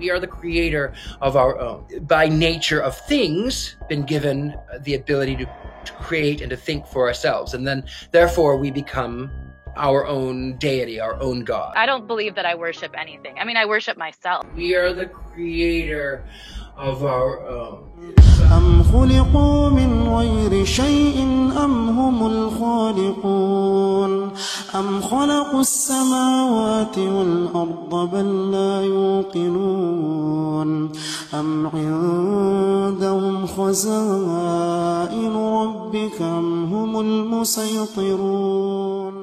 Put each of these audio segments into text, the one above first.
We are the creator of our own. By nature of things, been given the ability to create and to think for ourselves. And then, therefore, we become our own deity, our own God. I don't believe that I worship anything. I mean, I worship myself. We are the creator of our own. أم خلقوا من غير شيء أم هم الخالقون أم خلقوا السماوات والأرض بل لا يوقنون أم عندهم خزائن ربك أم هم المسيطرون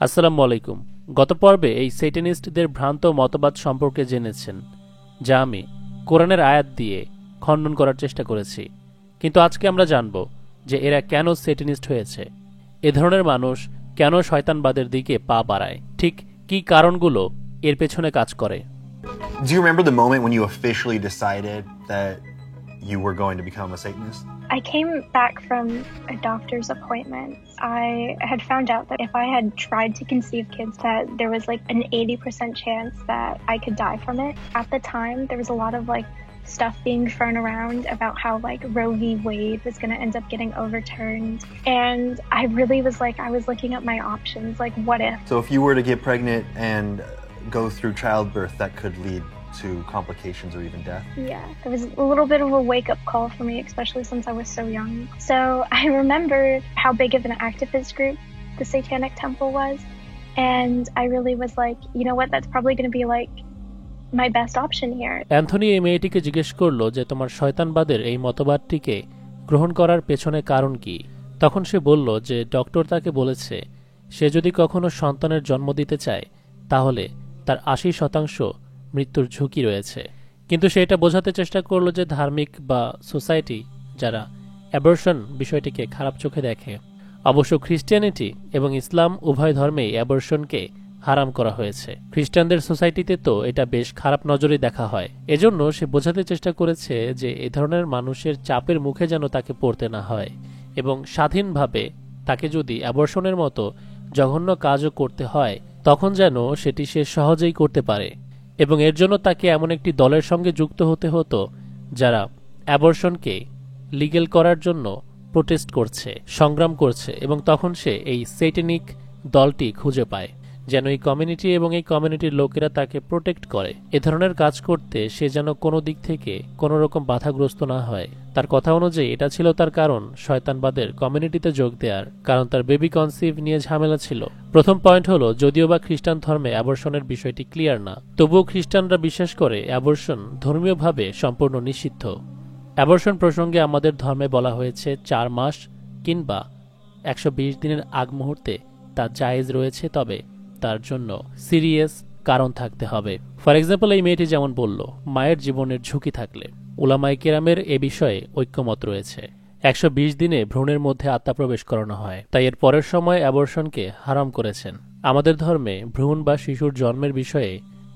আসসালামু আলাইকুম। গত পর্বে এই সেটানিস্টদের ভ্রান্ত মতবাদ সম্পর্কে জেনেছেন, যা আমি কোরআনের আয়াত দিয়ে খণ্ডন করার চেষ্টা করেছি। কিন্তু আজকে আমরা জানব যে এরা কেন সেটানিস্ট হয়েছে, এ ধরনের মানুষ কেন শয়তানবাদের দিকে পা বাড়ায়, ঠিক কী কারণগুলো এর পেছনে কাজ করে। Do you remember the moment when you officially decided that you were going to become a Satanist? I came back from a doctor's appointment. I had found out that if I had tried to conceive kids, that there was like an 80% chance that I could die from it. At the time, there was a lot of like stuff being thrown around about how like Roe v. Wade was going to end up getting overturned. And I really was like, I was looking at my options, like what if? So if you were to get pregnant and go through childbirth, that could lead to complications or even death? Yeah, it was a little bit of a wake-up call for me, especially since I was so young. So I remembered how big of an activist group the Satanic Temple was, and I really was like, you know what, that's probably going to be like my best option here. Anthony এই মেয়েটিকে জিজ্ঞেস করলো যে তোমার শয়তানবাদের এই মতবাদটিকে গ্রহণ করার পেছনে কারণ কি। তখন সে বলল যে ডক্টর তাকে বলেছে সে যদি কখনো সন্তানের জন্ম দিতে চায় তাহলে তার 80% মৃত্যুর ঝুঁকি রয়েছে। কিন্তু সে এটা বোঝাতে চেষ্টা করলো যে ধার্মিক বা সোসাইটি যারা অ্যাবর্শন বিষয়টিকে খারাপ চোখে দেখে। অবশ্য খ্রিস্টিয়ানিটি এবং ইসলাম উভয় ধর্মেই অ্যাবর্শনকে হারাম করা হয়েছে। খ্রিস্টানদের সোসাইটিতে তো এটা বেশ খারাপ নজরে দেখা হয়। এজন্য সে বোঝাতে চেষ্টা করেছে যে এ ধরনের মানুষের চাপের মুখে যেন তাকে পড়তে না হয় এবং স্বাধীনভাবে তাকে যদি অ্যাবর্শনের মতো জঘন্য কাজও করতে হয় তখন যেন সেটি সে সহজেই করতে পারে। এবং এর জন্য তাকে এমন একটি দলের সঙ্গে যুক্ত হতে হতো যারা অ্যাবর্শনকে লিগ্যাল করার জন্য প্রোটেস্ট করছে, সংগ্রাম করছে, এবং তখন সে এই সেটানিক দলটি খুঁজে পায় যেন এই কমিউনিটি এবং এই কমিউনিটির লোকেরা তাকে প্রোটেক্ট করে। এ ধরনের কাজ করতে সে যেন কোনো দিক থেকে কোনো রকম বাধাগ্রস্ত না হয়। তার কথা অনুযায়ী এটা ছিল তার কারণ শয়তানবাদের কমিউনিটিতে যোগ দেওয়ার, কারণ তার বেবি কনসিভ নিয়ে ঝামেলা ছিল। প্রথম পয়েন্ট হলো, যদিও বা খ্রিস্টান ধর্মে অ্যাবর্শনের বিষয়টি ক্লিয়ার না, তবুও খ্রিস্টানরা বিশ্বাস করে অ্যাবর্শন ধর্মীয়ভাবে সম্পূর্ণ নিষিদ্ধ। অ্যাবর্শন প্রসঙ্গে আমাদের ধর্মে বলা হয়েছে 4 মাস কিংবা 120 দিনের আগ মুহূর্তে তা জায়েজ রয়েছে, তবে তার জন্য সিরিয়াস কারণ থাকতে হবে। ফর এক্সাম্পল, এই মেয়েটি যেমন বলল মায়ের জীবনের ঝুঁকি থাকলে। উলামায়ে কেরামের এ বিষয়ে ঐক্যমত রয়েছে। 120 দিনে ভ্রূণের মধ্যে আত্মা প্রবেশ করানো হয়, তাই এর পরের সময় অ্যাবর্শনকে হারাম করেছেন। আমাদের ধর্মে ভ্রূণ বা শিশুর জন্মের বিষয়ে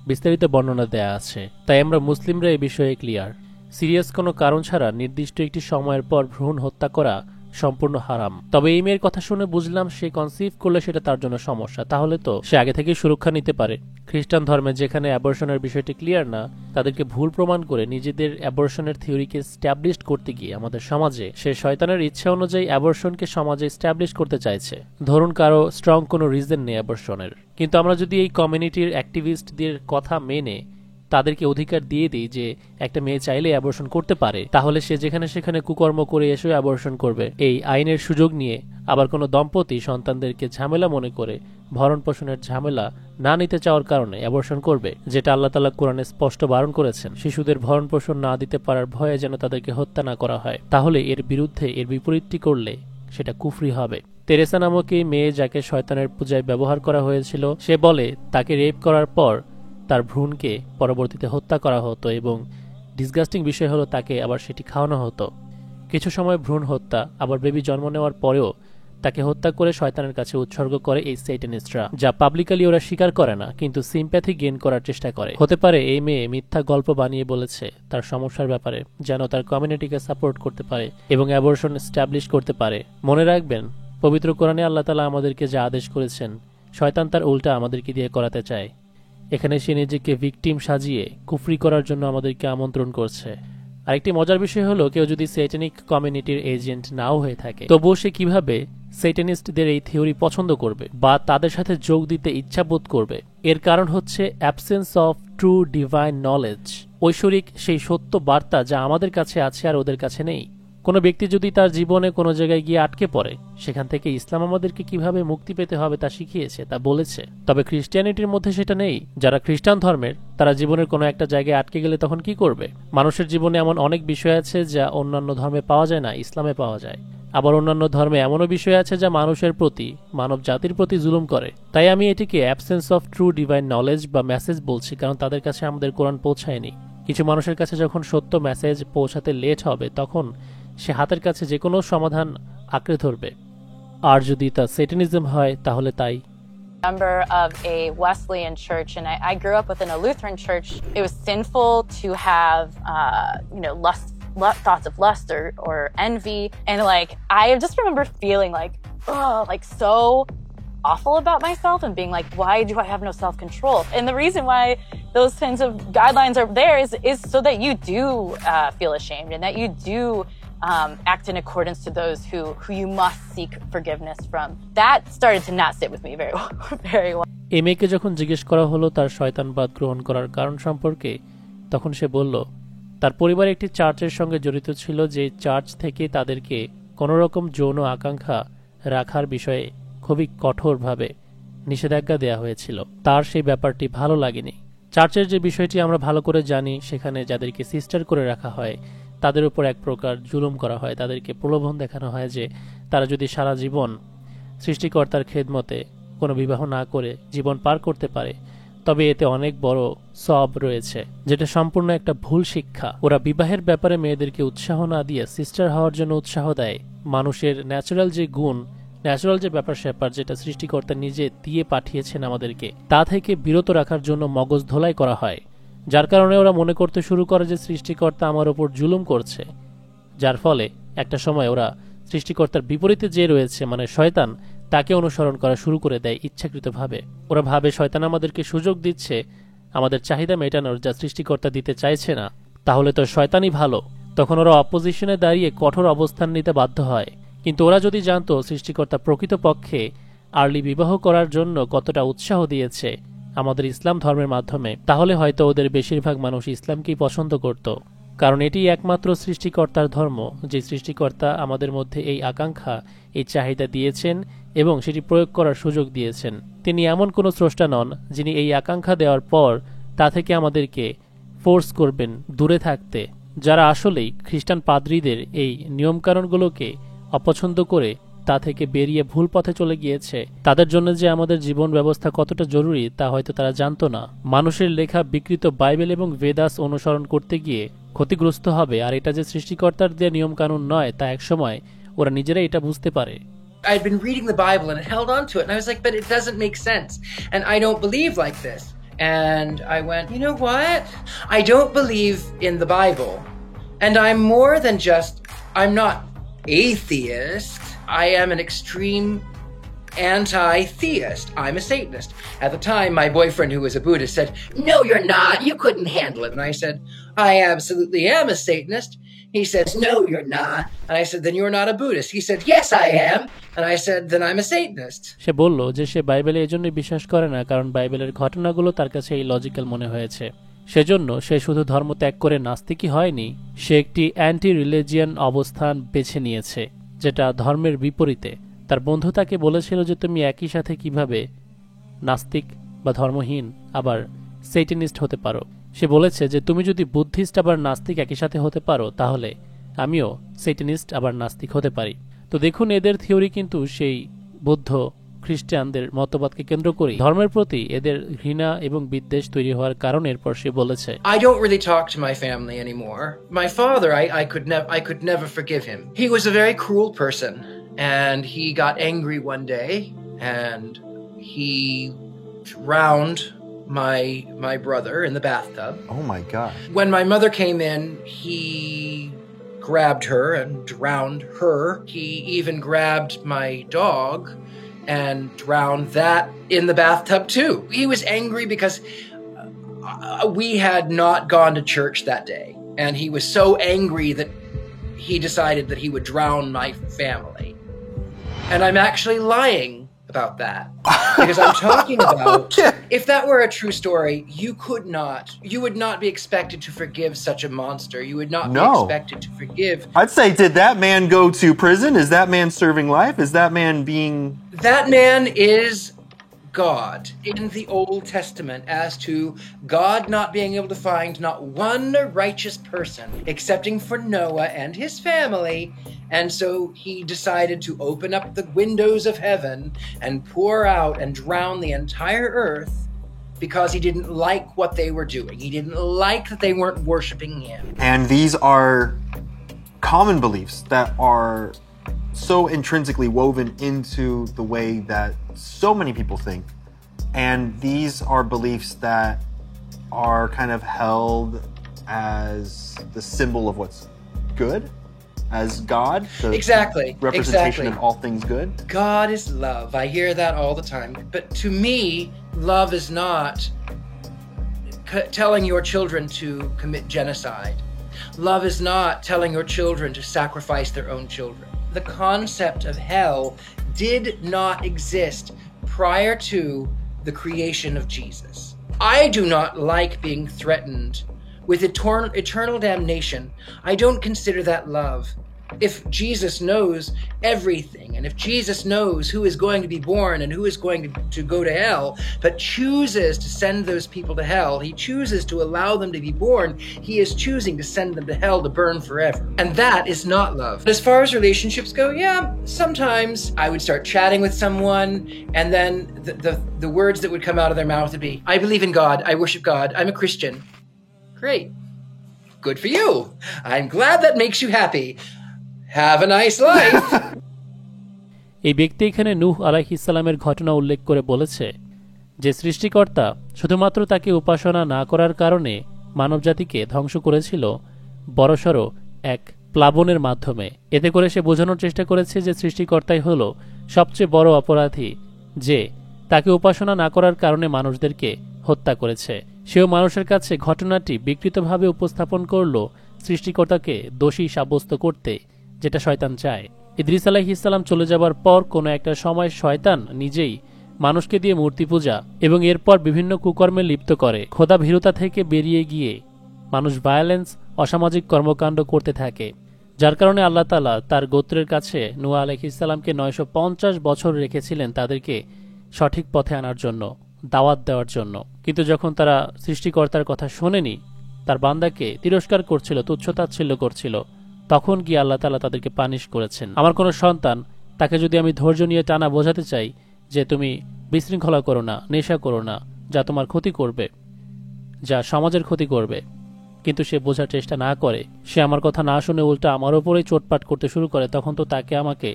বিস্তারিত বর্ণনা দেয়া আছে, তাই আমরা মুসলিমরা এ বিষয়ে ক্লিয়ার। সিরিয়াস কোনো কারণ ছাড়া নির্দিষ্ট একটি সময়ের পর ভ্রূণ হত্যা করা সম্পূর্ণ হারাম। তবে এই মেয়ের কথা শুনে বুঝলাম সে কনসিভ করলে সেটা তার জন্য সমস্যা, তাহলে তো সে আগে থেকে সুরক্ষা নিতে পারে। খ্রিস্টান ধর্মে যেখানে অ্যাবর্শনের বিষয়টি ক্লিয়ার না, তাদেরকে ভুল প্রমাণ করে নিজেদের অ্যাবর্শনের থিওরিকে স্ট্যাবলিশ করতে গিয়ে আমাদের সমাজে সে শয়তানের ইচ্ছা অনুযায়ী অ্যাবর্শনকে সমাজে স্ট্যাবলিশ করতে চাইছে। ধরুন কারো স্ট্রং কোনো রিজন নেই অ্যাবর্শনের, কিন্তু আমরা যদি এই কমিউনিটির অ্যাক্টিভিস্টদের কথা মেনে তাদেরকে অধিকার দিয়ে দিই যে একটা মেয়ে চাইলে অ্যাবর্শন করতে পারে, তাহলে সে যেখানে সেখানে কুকর্ম করে এসেও অ্যাবর্শন করবে। এই আইনের সুযোগ নিয়ে আবার কোনো দম্পতি সন্তানদেরকে ঝামেলা মনে করে ভরণ পোষণের ঝামেলা না নিতে চাওয়ার কারণে অ্যাবর্শন করবে, যেটা আল্লাহ তাআলা কোরআনে স্পষ্ট বারণ করেছেন। শিশুদের ভরণ পোষণ না দিতে পারার ভয়ে যেন তাদেরকে হত্যা না করা হয়, তাহলে এর বিরুদ্ধে এর বিপরীতটি করলে সেটা কুফরি হবে। তেরেসা নামক এই মেয়ে যাকে শয়তানের পূজায় ব্যবহার করা হয়েছিল, সে বলে তাকে রেপ করার পর তার ভ্রূণকে পরবর্তীতে হত্যা করা হতো এবং ডিসগাস্টিং বিষয় হলো তাকে আবার সেটি খাওয়ানো হতো। কিছু সময় ভ্রূণ হত্যা, আবার বেবি জন্ম নেওয়ার পরেও তাকে হত্যা করে শয়তানের কাছে উৎসর্গ করে এই সেটানিস্টরা, যা পাবলিকালি ওরা স্বীকার করে না কিন্তু সিম্প্যাথি গেইন করার চেষ্টা করে। হতে পারে এই মেয়ে মিথ্যা গল্প বানিয়ে বলেছে তার সমস্যার ব্যাপারে যেন তার কমিউনিটিকে সাপোর্ট করতে পারে এবং অ্যাবর্শন এস্টাবলিশ করতে পারে। মনে রাখবেন, পবিত্র কোরআনে আল্লাহ তাআলা আমাদেরকে যা আদেশ করেছেন শয়তান তার উল্টা আমাদেরকে দিয়ে করাতে চায়। এখানে সে নিজেকে ভিকটিম সাজিয়ে কুফরি করার জন্য আমাদেরকে আমন্ত্রণ করছে। আরেকটি মজার বিষয় হলো, কেউ যদি স্যাটানিক কমিউনিটির এজেন্ট নাও হয়ে থাকে, তবুও সে কিভাবে স্যাটানিস্টদের এই থিওরি পছন্দ করবে বা তাদের সাথে যোগ দিতে ইচ্ছাবোধ করবে? এর কারণ হচ্ছে absence of true divine knowledge, ঐশ্বরিক সেই সত্য বার্তা যা আমাদের কাছে আছে আর ওদের কাছে নেই। কোনো ব্যক্তি যদি তার জীবনে কোনো জায়গায় গিয়ে আটকে পড়ে, সেখান থেকে ইসলাম আমাদেরকে কিভাবে মুক্তি পেতে হবে তা শিখিয়েছে, তা বলেছে। তবে খ্রিস্টিয়ানিটির মধ্যে সেটা নেই। যারা খ্রিস্টান ধর্মের, তারা জীবনের কোনো একটা জায়গায় আটকে গেলে তখন কি করবে? মানুষের জীবনে এমন অনেক বিষয় আছে যা অন্যান্য ধর্মে পাওয়া যায় না, ইসলামে পাওয়া যায়। আবার অন্যান্য ধর্মে এমনও বিষয় আছে যা মানুষের প্রতি, মানব জাতির প্রতি জুলুম করে। তাই আমি এটিকে absence of true divine knowledge বা মেসেজ বলছি, কারণ তাদের কাছে আমাদের কোরআন পৌঁছায়নি। কিছু মানুষের কাছে যখন সত্য মেসেজ পৌঁছাতে লেট হবে, তখন সে হাতের কাছে যে কোনো সমাধান আঁকড়ে ধরবে। আর যদি তা সেটানিজম হয়, তাহলে তাই। Member of a Wesleyan church, and I grew up within a Lutheran church. It was sinful to have, thoughts of lust or envy, and like I just remember feeling like so awful about myself and being like, why do I have no self-control? And the reason why those kinds of guidelines are there is so that you do feel ashamed and that you do act in accordance to those who you must seek forgiveness from. That started to not sit with me very well. এই মেয়েকে যখন জিজ্ঞেস করা হলো তার শয়তানবাদ গ্রহণ করার কারণ সম্পর্কে, তখন সে বলল তার পরিবার একটি চার্চের সঙ্গে জড়িত ছিল, যে চার্চ থেকে তাদেরকে কোনো রকম যৌন আকাঙ্ক্ষা রাখার বিষয়ে খুবই কঠোরভাবে নিষেধাজ্ঞা দেওয়া হয়েছিল। তার সেই ব্যাপারটি ভালো লাগেনি। চার্চের যে বিষয়টি আমরা ভালো করে জানি, সেখানে যাদেরকে সিস্টার করে রাখা হয় তাদের উপর এক প্রকার জুলুম করা হয়। তাদেরকে প্রলোভন দেখানো হয় যে তারা যদি সারা জীবন সৃষ্টিকর্তার খেদমতে কোনো বিবাহ না করে জীবন পার করতে পারে, তবে এতে অনেক বড় সওয়াব রয়েছে, যেটা সম্পূর্ণ একটা ভুল শিক্ষা। ওরা বিবাহের ব্যাপারে মেয়েদেরকে উৎসাহ না দিয়ে সিস্টার হওয়ার জন্য উৎসাহ দেয়। মানুষের ন্যাচারাল যে গুণ, ন্যাচারাল যে ব্যাপার স্যাপার যেটা সৃষ্টিকর্তা নিজে দিয়ে পাঠিয়েছেন আমাদেরকে, তা থেকে বিরত রাখার জন্য মগজ ধোলাই করা হয়। যার কারণে ওরা মনে করতে শুরু করে যে সৃষ্টিকর্তা আমার ওপর জুলুম করছে, যার ফলে একটা সময় ওরা সৃষ্টিকর্তার বিপরীতে যে রয়েছে, মানে শয়তান, তাকে অনুসরণ করা শুরু করে দেয় ইচ্ছাকৃতভাবে। ওরা ভাবে শয়তান আমাদেরকে সুযোগ দিচ্ছে আমাদের চাহিদা মেটানোর, যা সৃষ্টিকর্তা দিতে চাইছে না, তাহলে তো শয়তানই ভালো। তখন ওরা অপোজিশনে দাঁড়িয়ে কঠোর অবস্থান নিতে বাধ্য হয়। কিন্তু ওরা যদি জানতো সৃষ্টিকর্তা প্রকৃতপক্ষে আর্লি বিবাহ করার জন্য কতটা উৎসাহ দিয়েছে আমাদের ইসলাম ধর্মের মাধ্যমে, তাহলে হয়তো ওদের বেশিরভাগ মানুষ ইসলামকেই পছন্দ করত। কারণ এটি একমাত্র সৃষ্টিকর্তার ধর্ম, যে সৃষ্টিকর্তা আমাদের মধ্যে এই আকাঙ্ক্ষা, এই চাহিদা দিয়েছেন এবং সেটি প্রয়োগ করার সুযোগ দিয়েছেন। তিনি এমন কোনো স্রষ্টা নন যিনি এই আকাঙ্ক্ষা দেওয়ার পর তা থেকে আমাদেরকে ফোর্স করবেন দূরে থাকতে। যারা আসলেই খ্রিস্টান পাদ্রীদের এই নিয়মকানুনগুলোকে অপছন্দ করে তা থেকে বেরিয়ে ভুল পথে চলে গিয়েছে, তাদের জন্য যে আমাদের জীবন ব্যবস্থা কতটা জরুরি তা হয়তো তারা জানতো না। মানুষের লেখা বিকৃত বাইবেল এবং বেদাস অনুসরণ করতে গিয়ে ক্ষতিগ্রস্ত হবে, আর এটা যে সৃষ্টিকর্তার দেয়া নিয়ম কানুন নয় তা একসময় ওরা নিজেরাই এটা বুঝতে পারে। I'd been reading the Bible and held on to it, and I was like, but it doesn't make sense, and I don't believe like this. And I went, you know what? I don't believe in the Bible, and I'm not atheist. I am an extreme anti-theist. I'm a Satanist. At the time, my boyfriend, who was a Buddhist, said, no, you're not. You couldn't handle it. And I said, I absolutely am a Satanist. He says, no, you're not. And I said, then you're not a Buddhist. He said, yes, I am. And I said, then I'm a Satanist. সে বলল যে সে বাইবেলে এজন্য বিশ্বাস করে না কারণ বাইবেলের ঘটনাগুলো তার কাছে ইলজিক্যাল মনে হয়েছে। সেজন্য সে শুধু ধর্ম ত্যাগ করে নাস্তিকই হয়নি, সে একটি অ্যান্টি রিলিজিয়ান অবস্থান বেছে নিয়েছে, যেটা ধর্মের বিপরীতে। তার বন্ধু তাকে বলেছিল যে তুমি একই সাথে কিভাবে নাস্তিক বা ধর্মহীন আবার সেটানিস্ট হতে পারো। সে বলেছে যে তুমি যদি বুদ্ধিস্ট আবার নাস্তিক একই সাথে হতে পারো, তাহলে আমিও সেটানিস্ট আবার নাস্তিক হতে পারি। তো দেখুন, এদের থিওরি কিন্তু সেই বৌদ্ধ খ্রিস্টানদের মতবাদকে কেন্দ্র করে ধর্মের প্রতি এদের ঘৃণা এবং বিদ্বেষ তৈরি হওয়ার কারণ এরপর সে বলেছে, I don't really talk to my family anymore. My father, I could never forgive him. He was a very cruel person, and he got angry one day and he drowned my brother in the bathtub. Oh my God. When my mother came in, he grabbed her and drowned her. He even grabbed my dog and drowned that in the bathtub too. He was angry because we had not gone to church that day, and he was so angry that he decided that he would drown my family. And I'm actually lying about that. Because I'm talking about, if that were a true story, you would not be expected to forgive such a monster. You would not be expected to forgive. I'd say, did that man go to prison? Is that man serving life? Is that man being... That man is God in the Old Testament, as to God not being able to find not one righteous person excepting for Noah and his family, and so he decided to open up the windows of heaven and pour out and drown the entire earth because he didn't like what they were doing. He didn't like that they weren't worshiping him. And these are common beliefs that are so intrinsically woven into the way that so many people think. And these are beliefs that are kind of held as the symbol of what's good, as God, the representation of all things good. God is love. I hear that all the time. But to me, love is not telling your children to commit genocide. Love is not telling your children to sacrifice their own children. The concept of hell did not exist prior to the creation of Jesus. I do not like being threatened with eternal damnation. I don't consider that love. If Jesus knows everything, and if Jesus knows who is going to be born and who is going to go to hell, but chooses to send those people to hell, he chooses to allow them to be born, he is choosing to send them to hell to burn forever. And that is not love. As far as relationships go, yeah, sometimes I would start chatting with someone, and then the words that would come out of their mouth would be, I believe in God, I worship God, I'm a Christian. Great. Good for you. I'm glad that makes you happy. Have a nice life. এই ব্যক্তি এখানে নূহ আলাইহিস সালামের ঘটনা উল্লেখ করে বলেছে যে সৃষ্টিকর্তা শুধুমাত্র তাকে উপাসনা না করার কারণে মানবজাতিকে ধ্বংস করেছিল বড়সড় এক প্লাবনের মাধ্যমে। এতে করে সে বোঝানোর চেষ্টা করেছে যে সৃষ্টিকর্তাই হলো সবচেয়ে বড় অপরাধী, যে তাকে উপাসনা না করার কারণে মানুষদেরকে হত্যা করেছে। সেও মানুষের কাছে ঘটনাটি বিকৃতভাবে উপস্থাপন করল সৃষ্টিকর্তাকে দোষী সাব্যস্ত করতে, যেটা শয়তান চায়। ইদ্রিস আলাইহিস সালাম চলে যাবার পর কোনো একটা সময় শয়তান নিজেই মানুষকে দিয়ে মূর্তি পূজা এবং এরপর বিভিন্ন কুকর্মে লিপ্ত করে। খোদা ভীরুতা থেকে বেরিয়ে গিয়ে মানুষ ভায়োলেন্স, অসামাজিক কর্মকাণ্ড করতে থাকে, যার কারণে আল্লাহ তাআলা তার গোত্রের কাছে নূহ আলাইহিস সালামকে 950 বছর রেখেছিলেন তাদেরকে সঠিক পথে আনার জন্য, দাওয়াত দেওয়ার জন্য। কিন্তু যখন তারা সৃষ্টিকর্তার কথা শোনেনি, তার বান্দাকে তিরস্কার করছিল, তুচ্ছতাচ্ছিল্য করছিল, তখন গিয়ে আল্লাহ তাআলা তাদেরকে পানিশ করেছেন। আমার কোনো সন্তান, তাকে যদি আমি ধৈর্য নিয়ে টানা বোঝাতে চাই যে তুমি বিশৃঙ্খলা করো না, নেশা করো না, যা তোমার ক্ষতি করবে, যা সমাজের ক্ষতি করবে, কিন্তু সে বোঝার চেষ্টা না করে, সে আমার কথা না শুনে উল্টা আমার ওপরেই চোটপাট করতে শুরু করে, তখন তো তাকে আমাকে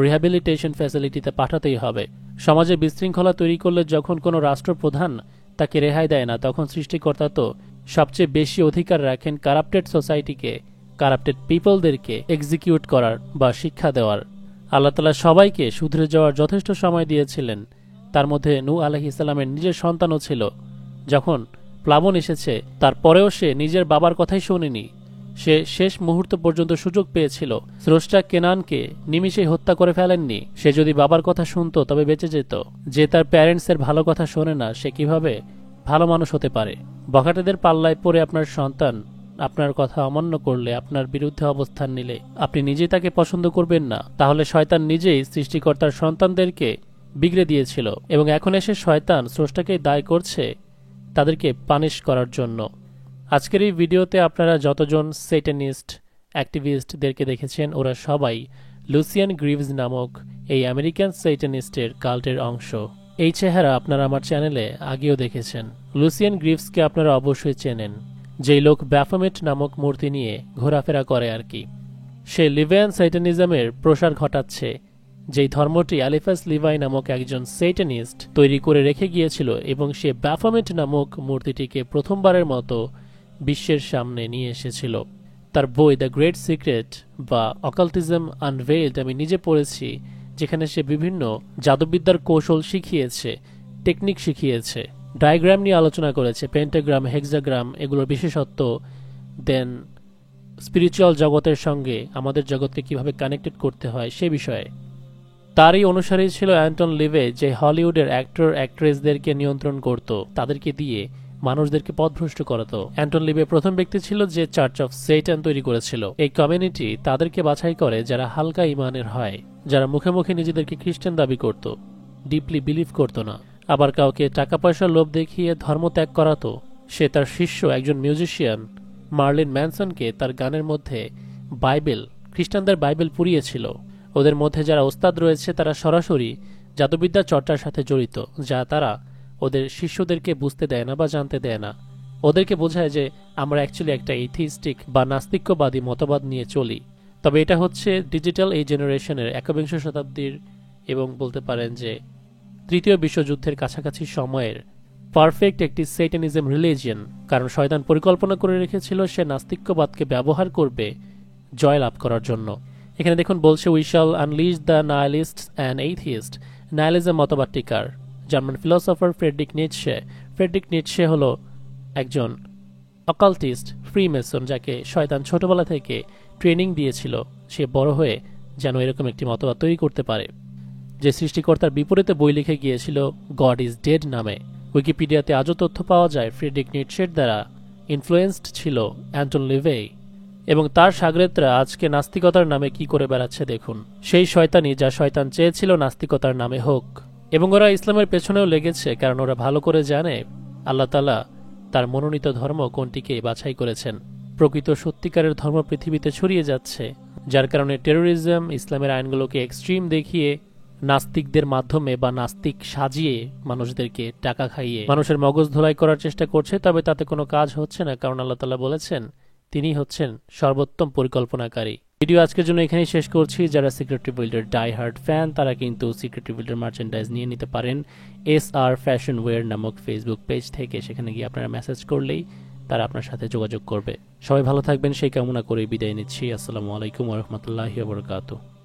রিহ্যাবিলিটেশন ফ্যাসিলিটিতে পাঠাতেই হবে। সমাজে বিশৃঙ্খলা তৈরি করলে যখন কোনো রাষ্ট্রপ্রধান তাকে রেহাই দেয় না, তখন সৃষ্টিকর্তা তো সবচেয়ে বেশি অধিকার রাখেন কারাপ্টেড সোসাইটিকে, কারাপ্টেড পিপলদেরকে এক্সিকিউট করার বা শিক্ষা দেওয়ার। আল্লাহ তাআলা সবাইকে শুধরে যাওয়ার যথেষ্ট সময় দিয়েছিলেন। তার মধ্যে নূহ আলাইহিস সালামের নিজের সন্তানও ছিল। যখন প্লাবন এসেছে, তারপরেও সে নিজের বাবার কথাই শোনেনি। সে শেষ মুহূর্ত পর্যন্ত সুযোগ পেয়েছিল। স্রষ্টা কেনানকে নিমিষেই হত্যা করে ফেলেননি। সে যদি বাবার কথা শুনতো তবে বেঁচে যেত। যে তার প্যারেন্টসের ভালো কথা শোনে না, সে কিভাবে ভালো মানুষ হতে পারে? বখাটেদের পাল্লায় পড়ে আপনার সন্তান আপনার কথা অমান্য করলে, আপনার বিরুদ্ধে অবস্থান নিলে, আপনি নিজেই তাকে পছন্দ করবেন না। তাহলে শয়তান নিজেই সৃষ্টিকর্তার সন্তানদেরকে বিগড়ে দিয়েছিল, এবং এখন এসে শয়তান স্রষ্টাকেই দায় করছে তাদেরকে পানিশ করার জন্য। আজকের এই ভিডিওতে আপনারা যতজন সেটানিস্ট অ্যাক্টিভিস্টদেরকে দেখেছেন, ওরা সবাই লুসিয়ান গ্রিভস নামক এই আমেরিকান সেটানিস্টের কাল্টের অংশ। এই চেহারা আপনারা আমার চ্যানেলে আগেও দেখেছেন। লুসিয়ান গ্রিভসকে আপনারা অবশ্যই চেনেন, যেই লোক ব্যাফোমেট নামক মূর্তি নিয়ে ঘোরাফেরা করে আর কি। সে লিভিয়ান সেটানিজমের প্রসার ঘটাচ্ছে, যেই ধর্মটি অ্যালিফাস লিভাই নামক একজন সেটানিস্ট তৈরি করে রেখে গিয়েছিল, এবং সে ব্যাফোমেট নামক মূর্তিটিকে প্রথমবারের মতো বিশ্বের সামনে নিয়ে এসেছিল। তার বই দ্য গ্রেট সিক্রেট বা অকাল্টিজম আনভেইলড আমি নিজে পড়েছি, যেখানে সে বিভিন্ন জাদুবিদ্যার কৌশল শিখিয়েছে, টেকনিক শিখিয়েছে। ডায়াগ্রাম নিয়ে আলোচনা করেছে, পেন্টাগ্রাম, হেক্সাগ্রাম, এগুলোর বিশেষত্ব, দেন স্পিরিচুয়াল জগতের সঙ্গে আমাদের জগৎকে কিভাবে কানেক্টেড করতে হয় সে বিষয়ে। তারই অনুসারী ছিল অ্যান্টন লিভে, যে হলিউডের অ্যাক্টর অ্যাক্ট্রেসদেরকে নিয়ন্ত্রণ করত, তাদেরকে দিয়ে মানুষদেরকে পথভ্রষ্ট করাতো। অ্যান্টন লিভে প্রথম ব্যক্তি ছিল যে চার্চ অফ সেইটান তৈরি করেছিল। এই কমিউনিটি তাদেরকে বাছাই করে যারা হালকা ইমানের হয়, যারা মুখে মুখে নিজেদেরকে খ্রিস্টান দাবি করত, ডিপলি বিলিভ করত না। আবার কাউকে টাকা পয়সার লোভ দেখিয়ে ধর্ম ত্যাগ করাতো। সে তার শিষ্য একজন মিউজিশিয়ান মার্লিন ম্যানসনকে তার গানের মধ্যে বাইবেল, খ্রিস্টানদের বাইবেল পুড়িয়েছিল। ওদের মধ্যে যারা ওস্তাদ রয়েছে তারা সরাসরি জাদুবিদ্যা চর্চার সাথে জড়িত, যা তারা ওদের শিষ্যদেরকে বুঝতে দেয় না বা জানতে দেয় না। ওদেরকে বোঝায় যে আমরা অ্যাকচুয়ালি একটা এথিস্টিক বা নাস্তিক্যবাদী মতবাদ নিয়ে চলি। তবে এটা হচ্ছে ডিজিটাল এই জেনারেশনের 21শ শতাব্দীর এবং বলতে পারেন যে তৃতীয় বিশ্বযুদ্ধের কাছাকাছি সময়ের পারফেক্ট একটি সেইটানিজম রিলিজিয়ন। কারণ শয়তান পরিকল্পনা করে রেখেছিল সে নাস্তিক্যবাদকে ব্যবহার করবে জয়লাভ করার জন্য। এখানে দেখুন বলছে, we shall unleash the nihilist and atheist. Nihilism মতবাদটিকার German philosopher Friedrich Nietzsche. Friedrich Nietzsche হল একজন অকাল্টিস্ট, ফ্রিমেসন, যাকে শয়তান ছোটবেলা থেকে ট্রেনিং দিয়েছিল সে বড় হয়ে যেন এরকম একটি মতবাদ তৈরি করতে পারে। যে সৃষ্টিকর্তার বিপরীতে বই লিখে গিয়েছিল গড ইজ ডেড নামে। উইকিপিডিয়াতে আজও তথ্য পাওয়া যায় ফ্রেডরিক নিটশের দ্বারা ইনফ্লুয়েন্সড ছিল অ্যান্টন লিভে, এবং তার সাগরেদরা আজকে নাস্তিকতার নামে কি করে বেড়াচ্ছে দেখুন। সেই শয়তানি যা শয়তান চেয়েছিল নাস্তিকতার নামে হোক, এবং ওরা ইসলামের পেছনেও লেগেছে, কারণ ওরা ভালো করে জানে আল্লাহ তাআলা তার মনোনীত ধর্ম কোনটিকে বাছাই করেছেন। প্রকৃত সত্যিকারের ধর্ম পৃথিবীতে ছড়িয়ে যাচ্ছে, যার কারণে টেরোরিজম ইসলামের আইনগুলোকে এক্সট্রিম দেখিয়ে নাস্তিকদের মাধ্যমে বা নাস্তিক সাজিয়ে মানুষদেরকে টাকা খাইয়ে মানুষের মগজ ধোলাই করার চেষ্টা করছে। তবে তাতে কোনো কাজ হচ্ছে না, কারণ আল্লাহ তাআলা বলেছেন তিনি হচ্ছেন সর্বোত্তম পরিকল্পনাকারী। ভিডিও আজকের জন্য এখানেই শেষ করছি। যারা সিক্রেট রিভিলের ডাই হার্ড ফ্যান তারা কিন্তু সিক্রেট রিভিলের মার্চেন্ডাইজ নিয়ে নিতে পারেন SR ফ্যাশন ওয়্যার নামক ফেসবুক পেজ থেকে। সেখানে গিয়ে আপনারা মেসেজ করলেই তারা আপনার সাথে যোগাযোগ করবে। সবাই ভালো থাকবেন সেই কামনা করে বিদায় নিচ্ছি। আসসালামু আলাইকুম ওয়া রাহমাতুল্লাহি ওয়া বারাকাতুহু।